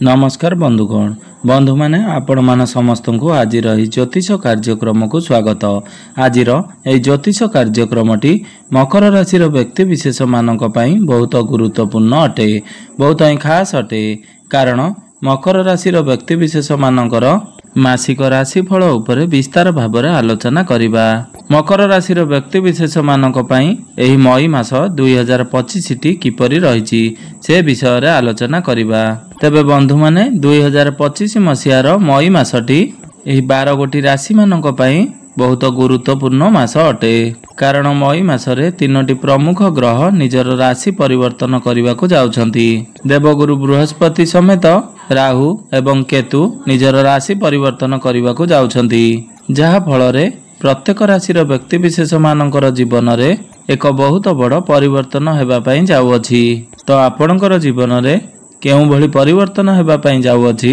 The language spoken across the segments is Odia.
नमस्कार बंधुगण बंधु माने आपण मान समस्त को आज ज्योतिष कार्यक्रम को स्वागत। आज ज्योतिष कार्यक्रमटी मकर राशि व्यक्ति विशेष मानक पई बहुत गुरुत्वपूर्ण अटे, बहुत ही खास अटे। कारण मकर राशि व्यक्ति विशेष मानकर मासिक राशिफल उपरे विस्तार भाव आलोचना करिबा। मकर राशि व्यक्ति विशेष मानक पई एही मई मास 2025 टी किपरि रहिछि से विषय रे आलोचना करिबा। तेबे बंधु माने 2025 मसियार मई मासटी एही 12 गोटी राशि मानक पई बहुत गुरुत्वपूर्ण मास अटे। कारण मई मासरे 3टी प्रमुख ग्रह निजर राशि परिवर्तन करने जाउछंती। देवगुरु बृहस्पति समेत राहु एवं केतु निजर राशि परिवर्तन करने जाउछंती, जहा फल प्रत्येक राशिर व्यक्ति विशेष मानकर जीवन रे एक बहुत बड़ परिवर्तन हेबा पई जाउअछि। तो आपणकर जीवन रे केउ भली परिवर्तन हेबा पई जाउअछि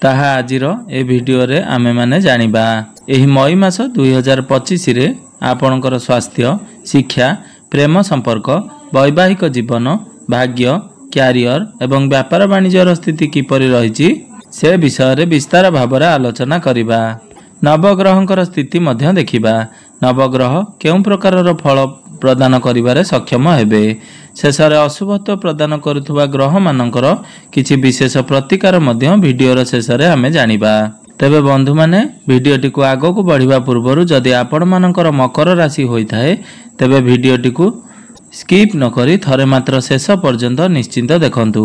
ताहा आजिर ए वीडियो रे आमे माने जानिबा। एही मई मास 2025 रे आपणकर स्वास्थ्य, शिक्षा, प्रेम संपर्क, वैवाहिक जीवन, भाग्य, क्यारियर एवं व्यापार वाणिज्यर स्थिति किपरि रहिछि से विषय रे विस्तार भाव रे आलोचना करिबा। नवग्रहंकर स्थिति मध्य देखिबा। नवग्रह केउं प्रकारर फल प्रदान करिबारे सक्षम हेबे। शेषरे अशुभत्व प्रदान करुथुवा ग्रह मानकर किछि विशेष प्रतिकार मध्य वीडियोर शेषरे आमे जानिबा। तेबे बंधु माने वीडियोटी को आगो को बढ़िबा पूर्वरु जदि आपण मानकर मकर राशि होइथाए तेबे वीडियोटी को स्किप न करी थरे मात्र शेष पर्यंत निश्चिंत देखंतु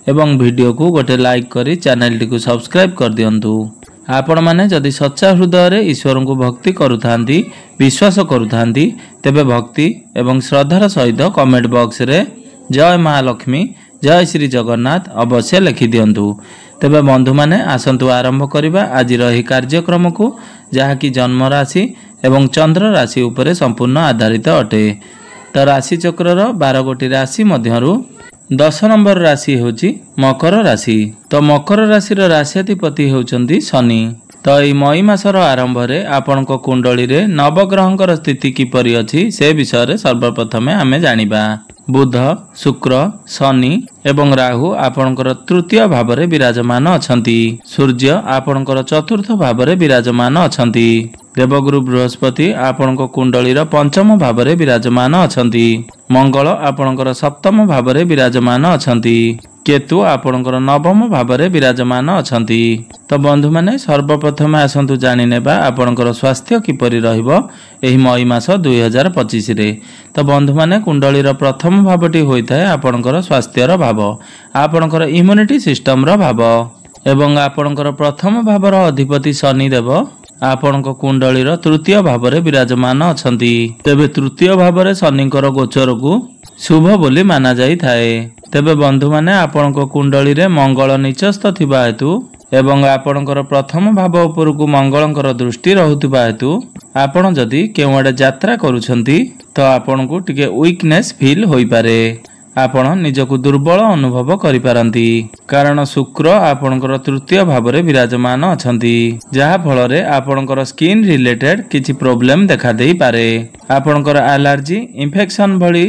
एवं वीडियो को गोटे लाइक करी चैनल टी को सब्सक्राइब कर दियंतु। आपण माने जदि सच्चा हृदय रे ईश्वर को भक्ति करुथांती, विश्वास करुथांती तेबे भक्ति एवं श्रद्धार सहित कमेंट बॉक्स रे जय महालक्ष्मी, जय श्री जगन्नाथ अवश्य लिखि दियंतु। तेबे बंधु माने आसंतु आरंभ करिबा आज रही कार्यक्रम को, जहा कि जन्म राशि एवं चंद्र राशि उपरे संपूर्ण आधारित अटे। तो राशि चक्रर 12 गोटी राशि मध्यरु 10 नंबर राशि होची मकर राशि। तो मकर राशि राशिधिपति होचंती शनि। तो एई मई मासर आरंभ रे आपनक कुंडली रे नवग्रहंकर स्थिति किपरि अछि से विषय रे सर्वप्रथम आमे जानिबा। बुध, शुक्र, शनि एवं राहु आपनकर तृतीय भाव रे विराजमान अछंती। सूर्य आपनकर चतुर्थ भाव रे विराजमान अछंती। देवगुरु बृहस्पति आपनक कुंडली रो पंचम भाव रे विराजमान अछंती। मंगल आपनकर सप्तम भाव रे विराजमान अछंती। केतु आपनकर नवम भाव रे विराजमान अछंती। तो बंधु माने सर्वप्रथम आसंतु जानि नेबा आपनकर स्वास्थ्य किपरि रहइबो एही मई मास 2025 रे। तो बंधु माने कुंडली रो प्रथम भावटी होइथाय आपनकर स्वास्थ्यर भाव, आपनकर इम्यूनिटी सिस्टम रो भाव एवं आपनकर प्रथम भावर अधिपति शनि देव आपनक कुंडली रो तृतीय भाव रे विराजमान अछंती। तेबे तृतीय भाव रे शनिकर गोचर को शुभ बोली माना जाई थाए। तेबे बंधु माने आपनक कुंडली रे मंगल नीचस्थ थिबा हेतु एवं आपनकर प्रथम भाव उपर को मंगलंकर दृष्टि रहुथिबा हेतु आपण जदि केउआडे यात्रा करूछंती तो आपण को टिके वीकनेस फील होई पारे, आपण निजको दुर्बल अनुभव करि पारंती। कारण शुक्र आपनकर तृतीय भाव रे विराजमान अछंती, जहा फल रे आपनकर स्किन रिलेटेड किछि प्रॉब्लम देखा देई पारे। आपनकर एलर्जी, इन्फेक्शन भली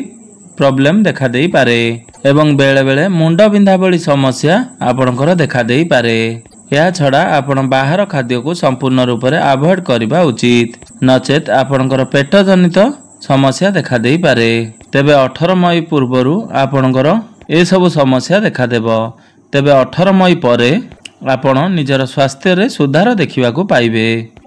प्रॉब्लम देखा देई पारे एवं बेले बेले मुंड बिंधा भली समस्या आपनकर देखा देई पारे। या छड़ा आपण बाहर खाद्य को संपूर्ण रूप से अवॉइड करबा उचित, नचेत आपनकर पेट जनित समस्या देखा देई पारे। तेबे 18 मई पूर्वरु आपनकर ए सब समस्या देखा देबो। तेबे 18 मई परे आपण निजर स्वास्थ्य रे सुधार देखिबा को पाइबे।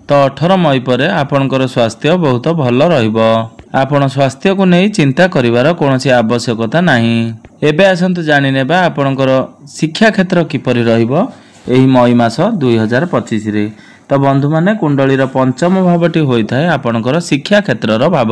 तो 18 मई परे आपनकर स्वास्थ्य बहुत भल रहिबो। आपण स्वास्थ्य को नहीं चिंता करिवार कोनोसी आवश्यकता नाही। एबे आसंतु जानि नेबा आपनकर शिक्षा क्षेत्र किपरि रहिबो एही मई मास 2025 रे। तो बंधु माने कुंडली रो पंचम भावटी होइथाय आपनकर शिक्षा क्षेत्र रो भाव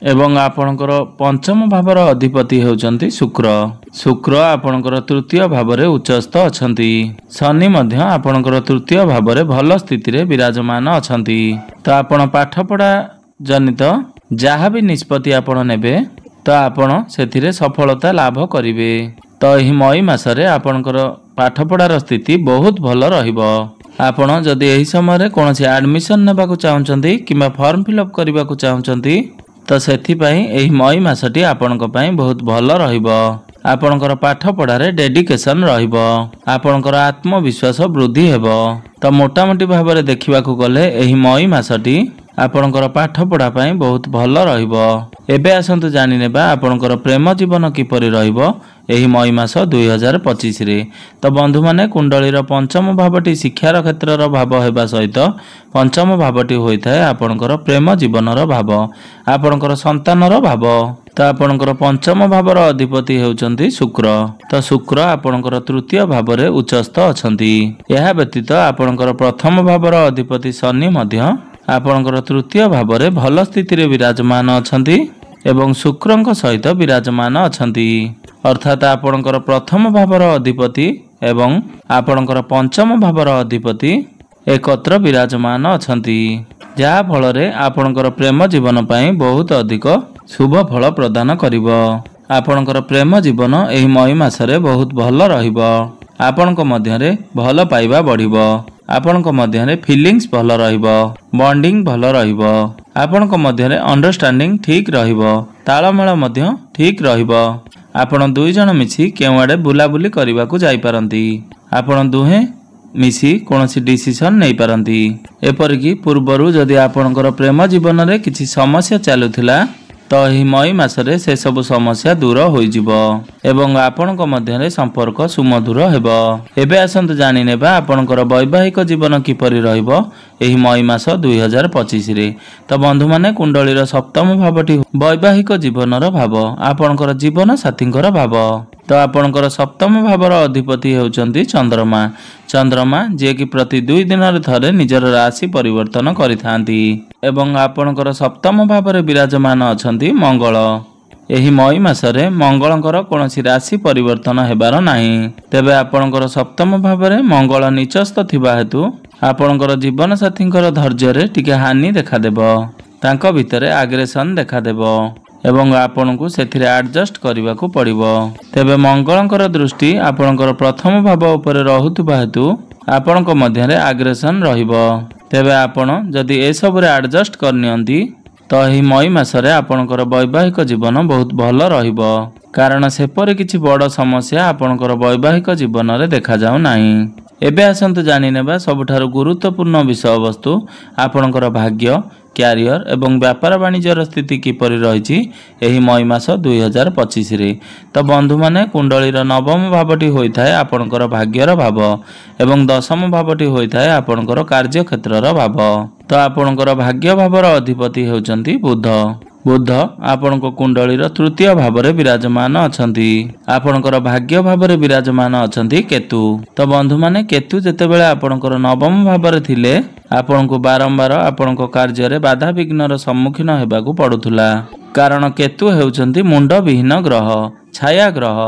एवं आपनकर पंचम भावर अधिपति होचंती शुक्र। शुक्र आपनकर तृतीय भाव रे उच्चस्थ अछंती। शनि मध्य आपनकर तृतीय भाव रे भल स्थिति रे विराजमान अछंती। तो आपण पाठ पढ़ा जनित जहा भी निष्पत्ति आपण नेबे तो आपण सेथिरे सफलता लाभ करिवे। तो एही मई मासरे आपनकर पाठ पढ़ार स्थिति बहुत भल रहिबो। आपण जदि एही समय कोनोसी एडमिशन नेबाकू चाहुचंती किबा फॉर्म फिलअप करबाकू चाहुचंती तो सेथिपाई एही मई मासटी आपनक पई बहुत भल रहिबो। ଆପଣଙ୍କର ପାଠ ପଢ଼ାରେ ଡେଡିକେସନ ରହିବ। ଆପଣଙ୍କର ଆତ୍ମବିଶ୍ୱାସ ବୃଦ୍ଧି ହେବ। ତ ମୋଟାମୋଟି ଭାବରେ ଦେଖିବାକୁ ଗଲେ ଏହି ମଇ ମାସଟି ଆପଣଙ୍କର ପାଠ ପଢ଼ା ପାଇଁ ବହୁତ ଭଲ ରହିବ। ଏବେ ଆସନ୍ତୁ ଜାଣିନେବା ଆପଣଙ୍କର ପ୍ରେମ ଜୀବନ କିପରି ରହିବ ଏହି ମଇ ମାସ 2025ରେ। ତ ବନ୍ଧୁମାନେ, କୁଣ୍ଡଳୀର ପଞ୍ଚମ ଭାବଟି ଶିକ୍ଷାର କ୍ଷେତ୍ରର ଭାବ ହେବା ସହିତ ପଞ୍ଚମ ଭାବଟି ହୋଇଥାଏ ଆପଣଙ୍କର ପ୍ରେମ ଜୀବନର ଭାବ, ଆପଣଙ୍କର ସନ୍ତାନର ଭାବ। ତ ଆପଣଙ୍କର ପଞ୍ଚମ ଭାବର ଅଧିପତି ହେଉଛନ୍ତି ଶୁକ୍ର। ତ ଶୁକ୍ର ଆପଣଙ୍କର ତୃତୀୟ ଭାବରେ ଉଚ୍ଚସ୍ଥ ଅଛନ୍ତି। ଏହା ବ୍ୟତୀତ ଆପଣଙ୍କର ପ୍ରଥମ ଭାବର ଅଧିପତି ଶନି ମଧ୍ୟ ଆପଣଙ୍କର ତୃତୀୟ ଭାବରେ ଭଲ ସ୍ଥିତିରେ ବିରାଜମାନ ଅଛନ୍ତି ଏବଂ ଶୁକ୍ରଙ୍କ ସହିତ ବିରାଜମାନ ଅଛନ୍ତି। ଅର୍ଥାତ୍ ଆପଣଙ୍କର ପ୍ରଥମ ଭାବର ଅଧିପତି ଏବଂ ଆପଣଙ୍କର ପଞ୍ଚମ ଭାବର ଅଧିପତି ଏକତ୍ର ବିରାଜମାନ ଅଛନ୍ତି, ଯାହା ଫଳରେ ଆପଣଙ୍କର ପ୍ରେମ ଜୀବନ ପାଇଁ ବହୁତ ଅଧିକ ଶୁଭ ଫଳ ପ୍ରଦାନ କରିବ। ଆପଣଙ୍କର ପ୍ରେମ ଜୀବନ ଏହି ମଇ ମାସରେ ବହୁତ ଭଲ ରହିବ। ଆପଣଙ୍କ ମଧ୍ୟରେ ଭଲ ପାଇବା ବଢ଼ିବ। ଆପଣଙ୍କ ମଧ୍ୟରେ ଫିଲିଂସ୍ ଭଲ ରହିବ, ବଣ୍ଡିଂ ଭଲ ରହିବ। ଆପଣଙ୍କ ମଧ୍ୟରେ ଅଣ୍ଡରଷ୍ଟାଣ୍ଡିଂ ଠିକ୍ ରହିବ, ତାଳମେଳ ମଧ୍ୟ ଠିକ୍ ରହିବ। ଆପଣ ଦୁଇ ଜଣ ମିଶି କେଉଁଆଡ଼େ ବୁଲାବୁଲି କରିବାକୁ ଯାଇପାରନ୍ତି। ଆପଣ ଦୁହେଁ ମିଶି କୌଣସି ଡିସିସନ୍ ନେଇପାରନ୍ତି। ଏପରିକି ପୂର୍ବରୁ ଯଦି ଆପଣଙ୍କର ପ୍ରେମ ଜୀବନରେ କିଛି ସମସ୍ୟା ଚାଲୁଥିଲା ତ ଏହି ମଇ ମାସରେ ସେସବୁ ସମସ୍ୟା ଦୂର ହୋଇଯିବ ଏବଂ ଆପଣଙ୍କ ମଧ୍ୟରେ ସମ୍ପର୍କ ସୁମଧୁର ହେବ। ଏବେ ଆସନ୍ତୁ ଜାଣିନେବା ଆପଣଙ୍କର ବୈବାହିକ ଜୀବନ କିପରି ରହିବ ଏହି ମଇ ମାସ 2025ରେ। ତ ବନ୍ଧୁମାନେ, କୁଣ୍ଡଳୀର ସପ୍ତମ ଭାବଟି ବୈବାହିକ ଜୀବନର ଭାବ, ଆପଣଙ୍କର ଜୀବନ ସାଥୀଙ୍କର ଭାବ। ତ ଆପଣଙ୍କର ସପ୍ତମ ଭାବର ଅଧିପତି ହେଉଛନ୍ତି ଚନ୍ଦ୍ରମା। ଚନ୍ଦ୍ରମା ଯିଏକି ପ୍ରତି 2 ଦିନରେ ଥରେ ନିଜର ରାଶି ପରିବର୍ତ୍ତନ କରିଥାନ୍ତି ଏବଂ ଆପଣଙ୍କର ସପ୍ତମ ଭାବରେ ବିରାଜମାନ ଅଛନ୍ତି ମଙ୍ଗଳ। ଏହି ମଇ ମାସରେ ମଙ୍ଗଳଙ୍କର କୌଣସି ରାଶି ପରିବର୍ତ୍ତନ ହେବାର ନାହିଁ। ତେବେ ଆପଣଙ୍କର ସପ୍ତମ ଭାବରେ ମଙ୍ଗଳ ନିଚସ୍ଥ ଥିବା ହେତୁ ଆପଣଙ୍କର ଜୀବନସାଥୀଙ୍କର ଧୈର୍ଯ୍ୟରେ ଟିକେ ହାନି ଦେଖାଦେବ। ତାଙ୍କ ଭିତରେ ଆଗ୍ରେସନ ଦେଖାଦେବ ଏବଂ ଆପଣଙ୍କୁ ସେଥିରେ ଆଡଜଷ୍ଟ କରିବାକୁ ପଡ଼ିବ। ତେବେ ମଙ୍ଗଳଙ୍କର ଦୃଷ୍ଟି ଆପଣଙ୍କର ପ୍ରଥମ ଭାବ ଉପରେ ରହୁଥିବା ହେତୁ ଆପଣଙ୍କ ମଧ୍ୟରେ ଆଗ୍ରେସନ ରହିବ। ତେବେ ଆପଣ ଯଦି ଏସବୁରେ ଆଡଜଷ୍ଟ କରିନିଅନ୍ତି ତ ଏହି ମଇ ମାସରେ ଆପଣଙ୍କର ବୈବାହିକ ଜୀବନ ବହୁତ ଭଲ ରହିବ, କାରଣ ସେପରି କିଛି ବଡ଼ ସମସ୍ୟା ଆପଣଙ୍କର ବୈବାହିକ ଜୀବନରେ ଦେଖାଯାଉ ନାହିଁ। ଏବେ ଆସନ୍ତୁ ଜାଣିନେବା ସବୁଠାରୁ ଗୁରୁତ୍ୱପୂର୍ଣ୍ଣ ବିଷୟବସ୍ତୁ ଆପଣଙ୍କର ଭାଗ୍ୟ, କ୍ୟାରିୟର ଏବଂ ବ୍ୟାପାର ବାଣିଜ୍ୟର ସ୍ଥିତି କିପରି ରହିଛି ଏହି ମଇ ମାସ 2025ରେ। ତ ବନ୍ଧୁମାନେ, କୁଣ୍ଡଳୀର ନବମ ଭାବଟି ହୋଇଥାଏ ଆପଣଙ୍କର ଭାଗ୍ୟର ଭାବ ଏବଂ ଦଶମ ଭାବଟି ହୋଇଥାଏ ଆପଣଙ୍କର କାର୍ଯ୍ୟକ୍ଷେତ୍ରର ଭାବ। ତ ଆପଣଙ୍କର ଭାଗ୍ୟ ଭାବର ଅଧିପତି ହେଉଛନ୍ତି ବୁଧ। ବୁଧ ଆପଣଙ୍କ କୁଣ୍ଡଳୀର ତୃତୀୟ ଭାବରେ ବିରାଜମାନ ଅଛନ୍ତି। ଆପଣଙ୍କର ଭାଗ୍ୟ ଭାବରେ ବିରାଜମାନ ଅଛନ୍ତି କେତୁ। ତ ବନ୍ଧୁମାନେ, କେତୁ ଯେତେବେଳେ ଆପଣଙ୍କର ନବମ ଭାବରେ ଥିଲେ ଆପଣଙ୍କୁ ବାରମ୍ବାର ଆପଣଙ୍କ କାର୍ଯ୍ୟରେ ବାଧାବିଘ୍ନର ସମ୍ମୁଖୀନ ହେବାକୁ ପଡୁଥିଲା, କାରଣ କେତୁ ହେଉଛନ୍ତି ମୁଣ୍ଡବିହୀନ ଗ୍ରହ, ଛାୟା ଗ୍ରହ।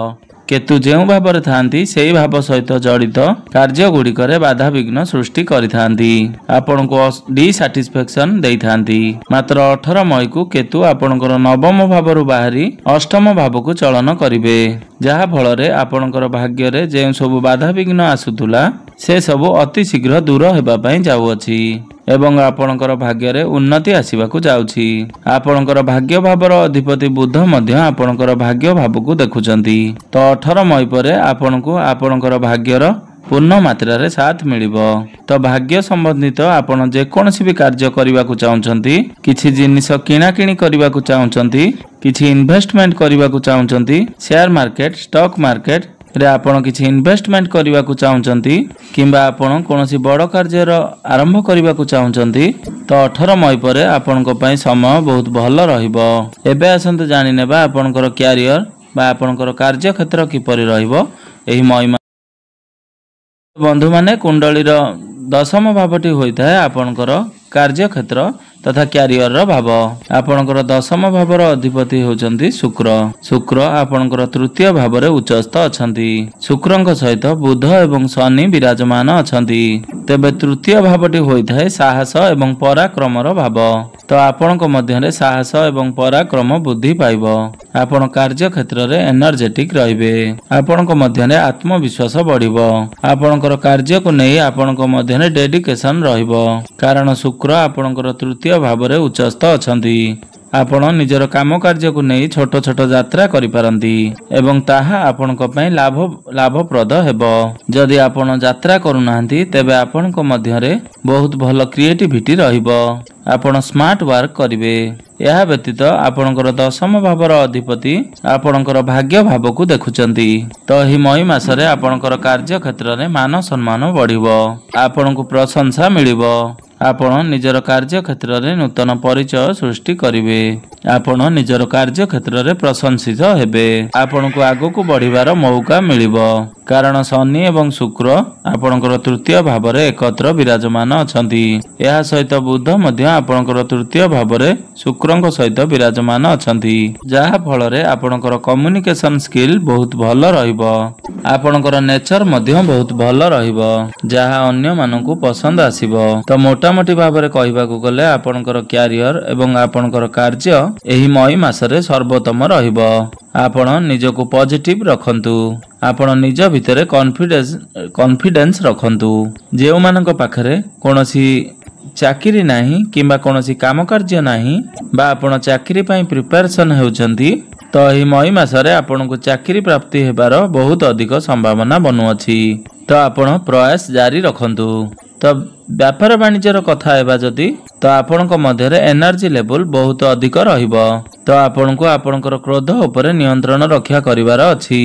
କେତୁ ଯେଉଁ ଭାବରେ ଥାନ୍ତି ସେହି ଭାବ ସହିତ ଜଡ଼ିତ କାର୍ଯ୍ୟଗୁଡ଼ିକରେ ବାଧାବିଘ୍ନ ସୃଷ୍ଟି କରିଥାନ୍ତି, ଆପଣଙ୍କୁ ଡିସାଟିସ୍ଫ୍ୟାକ୍ସନ ଦେଇଥାନ୍ତି। ମାତ୍ର 18 ମଇକୁ କେତୁ ଆପଣଙ୍କର ନବମ ଭାବରୁ ବାହାରି ଅଷ୍ଟମ ଭାବକୁ ଚଳନ କରିବେ, ଯାହା ଫଳରେ ଆପଣଙ୍କର ଭାଗ୍ୟରେ ଯେଉଁ ସବୁ ବାଧାବିଘ୍ନ ଆସୁଥିଲା ସେ ସବୁ ଅତି ଶୀଘ୍ର ଦୂର ହେବା ପାଇଁ ଯାଉଅଛି ଏବଂ ଆପଣଙ୍କର ଭାଗ୍ୟରେ ଉନ୍ନତି ଆସିବାକୁ ଯାଉଛି। ଆପଣଙ୍କର ଭାଗ୍ୟ ଭାବର ଅଧିପତି ବୁଧ ମଧ୍ୟ ଆପଣଙ୍କର ଭାଗ୍ୟ ଭାବକୁ ଦେଖୁଛନ୍ତି। ତ 18 ମଇ ପରେ ଆପଣଙ୍କୁ ଆପଣଙ୍କର ଭାଗ୍ୟର ପୂର୍ଣ୍ଣ ମାତ୍ରାରେ ସାଥ ମିଳିବ। ତ ଭାଗ୍ୟ ସମ୍ବନ୍ଧିତ ଆପଣ ଯେକୌଣସି ବି କାର୍ଯ୍ୟ କରିବାକୁ ଚାହୁଁଛନ୍ତି, କିଛି ଜିନିଷ କିଣାକିଣି କରିବାକୁ ଚାହୁଁଛନ୍ତି, କିଛି ଇନଭେଷ୍ଟମେଣ୍ଟ କରିବାକୁ ଚାହୁଁଛନ୍ତି, ସେୟାର ମାର୍କେଟ, ଷ୍ଟକ୍ ମାର୍କେଟ ରେ ଆପଣ କିଛି ଇନଭେଷ୍ଟମେଣ୍ଟ କରିବାକୁ ଚାହୁଁଛନ୍ତି କିମ୍ବା ଆପଣ କୌଣସି ବଡ଼ କାର୍ଯ୍ୟର ଆରମ୍ଭ କରିବାକୁ ଚାହୁଁଛନ୍ତି ତ 18 ମଇ ପରେ ଆପଣଙ୍କ ପାଇଁ ସମୟ ବହୁତ ଭଲ ରହିବ। ଏବେ ଆସନ୍ତୁ ଜାଣିନେବା ଆପଣଙ୍କର କ୍ୟାରିୟର ବା ଆପଣଙ୍କର କାର୍ଯ୍ୟକ୍ଷେତ୍ର କିପରି ରହିବ ଏହି ମଇ ମାସ। ବନ୍ଧୁମାନେ, କୁଣ୍ଡଳୀର ଦଶମ ଭାବଟି ହୋଇଥାଏ ଆପଣଙ୍କର କାର୍ଯ୍ୟକ୍ଷେତ୍ର ତଥା କ୍ୟାରିୟରର ଭାବ। ଆପଣଙ୍କର ଦଶମ ଭାବର ଅଧିପତି ହେଉଛନ୍ତି ଶୁକ୍ର। ଶୁକ୍ର ଆପଣଙ୍କର ତୃତୀୟ ଭାବରେ ଉଚ୍ଚସ୍ଥ ଅଛନ୍ତି। ଶୁକ୍ରଙ୍କ ସହିତ ବୁଧ ଏବଂ ଶନି ବିରାଜମାନ ଅଛନ୍ତି। ତେବେ ତୃତୀୟ ଭାବଟି ହୋଇଥାଏ ସାହସ ଏବଂ ପରାକ୍ରମର ଭାବ। ତ ଆପଣଙ୍କ ମଧ୍ୟରେ ସାହସ ଏବଂ ପରାକ୍ରମ ବୃଦ୍ଧି ପାଇବ। ଆପଣ କାର୍ଯ୍ୟକ୍ଷେତ୍ରରେ ଏନର୍ଜେଟିକ୍ ରହିବେ। ଆପଣଙ୍କ ମଧ୍ୟରେ ଆତ୍ମବିଶ୍ୱାସ ବଢ଼ିବ। ଆପଣଙ୍କର କାର୍ଯ୍ୟକୁ ନେଇ ଆପଣଙ୍କ ମଧ୍ୟରେ ଡେଡିକେସନ ରହିବ, କାରଣ ଶୁକ୍ର ଆପଣଙ୍କର ତୃତୀୟ ଭାବରେ ଉଚ୍ଚସ୍ଥ ଅଛନ୍ତି ଆପଣ ନିଜର କାମ କାର୍ଯ୍ୟକୁ ନେଇ ଛୋଟ ଛୋଟ ଯାତ୍ରା କରିପାରନ୍ତି ଏବଂ ତାହା ଆପଣଙ୍କ ପାଇଁ ଲାଭପ୍ରଦ ହେବ। ଯଦି ଆପଣ ଯାତ୍ରା କରୁନାହାନ୍ତି ତେବେ ଆପଣଙ୍କ ମଧ୍ୟରେ ବହୁତ ଭଲ କ୍ରିଏଟିଭିଟି ରହିବ। ଆପଣ ସ୍ମାର୍ଟ ୱାର୍କ କରିବେ। ଏହା ବ୍ୟତୀତ ଆପଣଙ୍କର ଦଶମ ଭାବର ଅଧିପତି ଆପଣଙ୍କର ଭାଗ୍ୟ ଭାବକୁ ଦେଖୁଛନ୍ତି। ତ ଏହି ମଇ ମାସରେ ଆପଣଙ୍କର କାର୍ଯ୍ୟ କ୍ଷେତ୍ରରେ ମାନ ସମ୍ମାନ ବଢିବ। ଆପଣଙ୍କୁ ପ୍ରଶଂସା ମିଳିବ। ଆପଣ ନିଜର କାର୍ଯ୍ୟ କ୍ଷେତ୍ରରେ ନୂତନ ପରିଚୟ ସୃଷ୍ଟି କରିବେ। ଆପଣ ନିଜର କାର୍ଯ୍ୟ କ୍ଷେତ୍ରରେ ପ୍ରଶଂସିତ ହେବେ। ଆପଣଙ୍କୁ ଆଗକୁ ବଢିବାର ମୌକା ମିଳିବ କାରଣ ଶନି ଏବଂ ଶୁକ୍ର ଆପଣଙ୍କର ତୃତୀୟ ଭାବରେ ଏକତ୍ର ବିରାଜମାନ ଅଛନ୍ତି। ଏହା ସହିତ ବୁଧ ମଧ୍ୟ ଆପଣଙ୍କର ତୃତୀୟ ଭାବରେ ଶୁକ୍ରଙ୍କ ସହିତ ବିରାଜମାନ ଅଛନ୍ତି, ଯାହା ଫଳରେ ଆପଣଙ୍କର କମ୍ୟୁନିକେସନ ସ୍କିଲ୍ ବହୁତ ଭଲ ରହିବ। ଆପଣଙ୍କର ନେଚର ମଧ୍ୟ ବହୁତ ଭଲ ରହିବ, ଯାହା ଅନ୍ୟମାନଙ୍କୁ ପସନ୍ଦ ଆସିବ। ତ ମୋଟାମୋଟି ଭାବରେ କହିବାକୁ ଗଲେ ଆପଣଙ୍କର କ୍ୟାରିୟର ଏବଂ ଆପଣଙ୍କର କାର୍ଯ୍ୟ ଏହି ମଇ ମାସରେ ସର୍ବୋତ୍ତମ ରହିବ। ଆପଣ ନିଜକୁ ପଜିଟିଭ ରଖନ୍ତୁ। ଆପଣ ନିଜ ଭିତରେ କନଫିଡେନ୍ସ ରଖନ୍ତୁ। ଯେଉଁମାନଙ୍କ ପାଖରେ କୌଣସି ଚାକିରି ନାହିଁ କିମ୍ବା କୌଣସି କାମ କାର୍ଯ୍ୟ ନାହିଁ ବା ଆପଣ ଚାକିରି ପାଇଁ ପ୍ରିପାରେସନ ହେଉଛନ୍ତି, ତ ଏହି ମଇ ମାସରେ ଆପଣଙ୍କୁ ଚାକିରି ପ୍ରାପ୍ତି ହେବାର ବହୁତ ଅଧିକ ସମ୍ଭାବନା ବନୁଅଛି। ତ ଆପଣ ପ୍ରୟାସ ଜାରି ରଖନ୍ତୁ। ତ ବ୍ୟାପାର ବାଣିଜ୍ୟର କଥା ହେବା ଯଦି, ତ ଆପଣଙ୍କ ମଧ୍ୟରେ ଏନର୍ଜି ଲେଭେଲ ବହୁତ ଅଧିକ ରହିବ। ତ ଆପଣଙ୍କୁ ଆପଣଙ୍କର କ୍ରୋଧ ଉପରେ ନିୟନ୍ତ୍ରଣ ରକ୍ଷା କରିବାର ଅଛି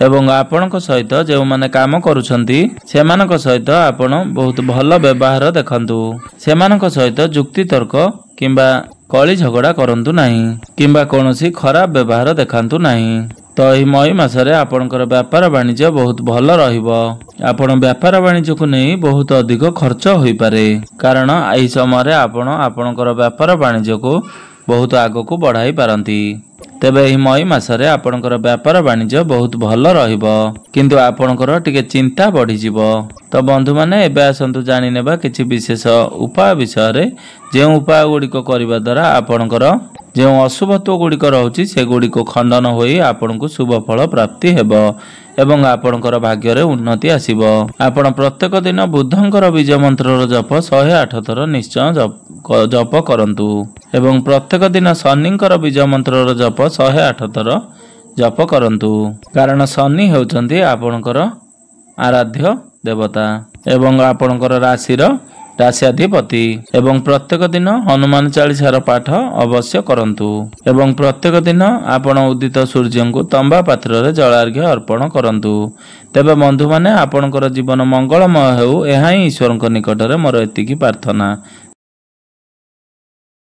ଏବଂ ଆପଣଙ୍କ ସହିତ ଯେଉଁମାନେ କାମ କରୁଛନ୍ତି ସେମାନଙ୍କ ସହିତ ଆପଣ ବହୁତ ଭଲ ବ୍ୟବହାର ଦେଖନ୍ତୁ। ସେମାନଙ୍କ ସହିତ ଯୁକ୍ତିତର୍କ କିମ୍ବା କଳି ଝଗଡ଼ା କରନ୍ତୁ ନାହିଁ କିମ୍ବା କୌଣସି ଖରାପ ବ୍ୟବହାର ଦେଖାନ୍ତୁ ନାହିଁ। ତ ଏହି ମଇ ମାସରେ ଆପଣଙ୍କର ବ୍ୟାପାର ବାଣିଜ୍ୟ ବହୁତ ଭଲ ରହିବ। ଆପଣ ବ୍ୟାପାର ବାଣିଜ୍ୟକୁ ନେଇ ବହୁତ ଅଧିକ ଖର୍ଚ୍ଚ ହୋଇପାରେ କାରଣ ଏହି ସମୟରେ ଆପଣ ଆପଣଙ୍କର ବ୍ୟାପାର ବାଣିଜ୍ୟକୁ ବହୁତ ଆଗକୁ ବଢ଼ାଇ ପାରନ୍ତି। ତେବେ ଏହି ମଇ ମାସରେ ଆପଣଙ୍କର ବ୍ୟାପାର ବାଣିଜ୍ୟ ବହୁତ ଭଲ ରହିବ, କିନ୍ତୁ ଆପଣଙ୍କର ଟିକେ ଚିନ୍ତା ବଢ଼ିଯିବ। ତ ବନ୍ଧୁମାନେ, ଏବେ ଆସନ୍ତୁ ଜାଣିନେବା କିଛି ବିଶେଷ ଉପାୟ ବିଷୟରେ, ଯେଉଁ ଉପାୟ ଗୁଡ଼ିକ କରିବା ଦ୍ୱାରା ଆପଣଙ୍କର ଯେଉଁ ଅଶୁଭତ୍ୱ ଗୁଡ଼ିକ ରହୁଛି ସେଗୁଡ଼ିକୁ ଖଣ୍ଡନ ହୋଇ ଆପଣଙ୍କୁ ଶୁଭ ଫଳ ପ୍ରାପ୍ତି ହେବ ଏବଂ ଆପଣଙ୍କର ଭାଗ୍ୟରେ ଉନ୍ନତି ଆସିବ। ଆପଣ ପ୍ରତ୍ୟେକ ଦିନ ବୁଧଙ୍କର ବୀଜ ମନ୍ତ୍ରର ଜପ 108 ଥର ନିଶ୍ଚୟ ଜପ କରନ୍ତୁ ଏବଂ ପ୍ରତ୍ୟେକ ଦିନ ଶନିଙ୍କର ବୀଜ ମନ୍ତ୍ରର ଜପ 108 ଥର ଜପ କରନ୍ତୁ କାରଣ ଶନି ହେଉଛନ୍ତି ଆପଣଙ୍କର ଆରାଧ୍ୟ ଦେବତା ଏବଂ ଆପଣଙ୍କର ରାଶିଆଧିପତି। ଏବଂ ପ୍ରତ୍ୟେକ ଦିନ ହନୁମାନ ଚାଳିଶାର ପାଠ ଅବଶ୍ୟ କରନ୍ତୁ ଏବଂ ପ୍ରତ୍ୟେକ ଦିନ ଆପଣ ଉଦିତ ସୂର୍ଯ୍ୟଙ୍କୁ ତମ୍ବା ପାତ୍ରରେ ଜଳାର୍ଘ୍ୟ ଅର୍ପଣ କରନ୍ତୁ। ତେବେ ବନ୍ଧୁମାନେ, ଆପଣଙ୍କର ଜୀବନ ମଙ୍ଗଳମୟ ହେଉ, ଏହା ହିଁ ଈଶ୍ୱରଙ୍କ ନିକଟରେ ମୋର ଏତିକି ପ୍ରାର୍ଥନା।